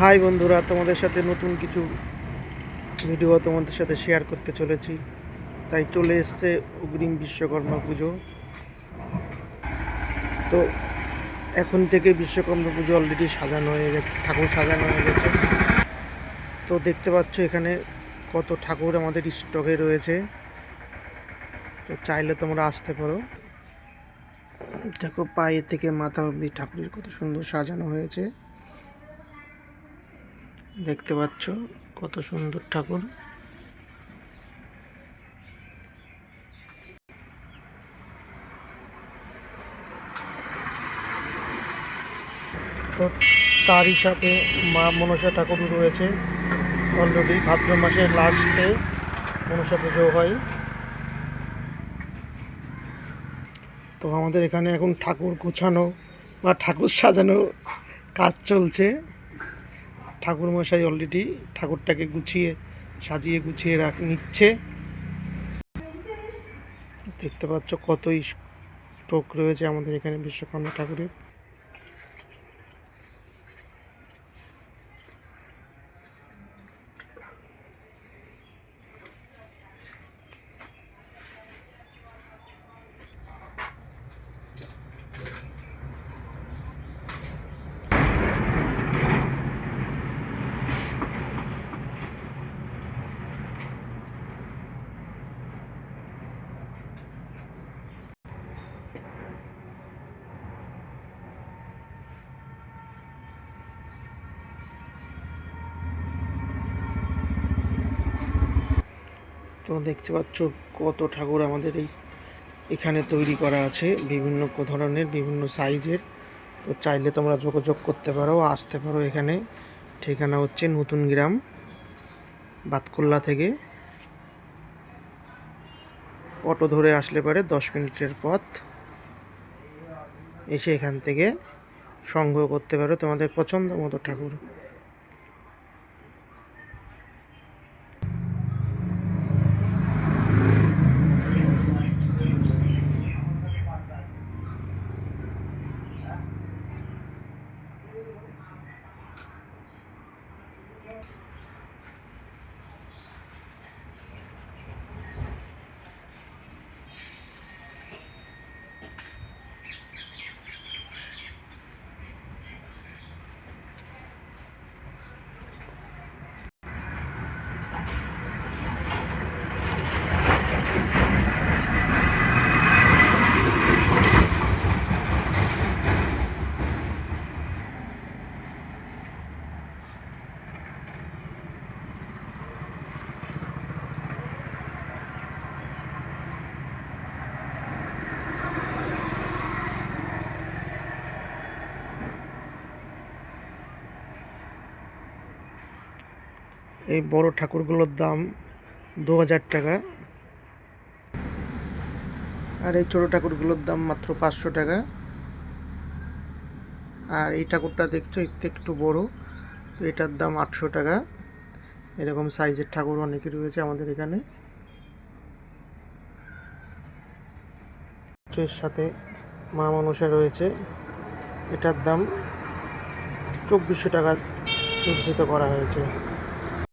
High বন্ধুরা, তোমাদের সাথে নতুন কিছু ভিডিও তোমাদের সাথে শেয়ার করতে চলেছি। তাই চলে এসছে অগ্রিম বিশ্বকর্মা পুজো। তো এখন থেকে বিশ্বকর্মা পুজো অলরেডি সাজানো হয়ে গেছে, ঠাকুর সাজানো হয়ে গেছে। তো দেখতে পাচ্ছ এখানে কত ঠাকুর আমাদের স্টকে রয়েছে। তো চাইলে তোমরা আসতে পারো। দেখো পায়ে থেকে মাথা অবধি ঠাকুরের কত সুন্দর সাজানো হয়েছে। দেখতে পাচ্ছ কত সুন্দর ঠাকুর। তো তারই সাথে মা মনসা ঠাকুরও রয়েছে। অলরেডি ভাদ্র মাসের লাস্টে মনসা পুজো হয়। তো আমাদের এখানে এখন ঠাকুর গোছানো বা ঠাকুর সাজানো কাজ চলছে। ঠাকুর মশাই অলরেডি ঠাকুরটাকে সাজিয়ে গুছিয়ে নিচ্ছে। দেখতে পাচ্ছ কত স্টক রয়েছে আমাদের এখানে বিশ্বকর্মা ঠাকুরের। তো দেখতে পাচ্ছ কত ঠাকুর আমাদের এখানে তৈরি করা আছে, বিভিন্ন ধরনের বিভিন্ন সাইজের। তো চাইলে তোমরা যোগাযোগ করতে পারো, আসতে পারো এখানে। ঠিকানা হচ্ছে নতুন গ্রাম, বাতকুল্লা থেকে অটো ধরে আসলে পারে 10 মিনিটের পথ। এসে এখান থেকে সংগ্রহ করতে পারো তোমাদের পছন্দ মতো ঠাকুর। এই বড় ঠাকুরগুলোর দাম 2000 টাকা, আর এই ছোটো ঠাকুরগুলোর দাম মাত্র 500 টাকা। আর এই ঠাকুরটা দেখছো একটু বড়, তো এটার দাম 800 টাকা। এরকম সাইজের ঠাকুর অনেকই রয়েছে আমাদের এখানে। এর সাথে মা মনসা রয়েছে, এটার দাম 2400 টাকা নির্ধারিত করা হয়েছে।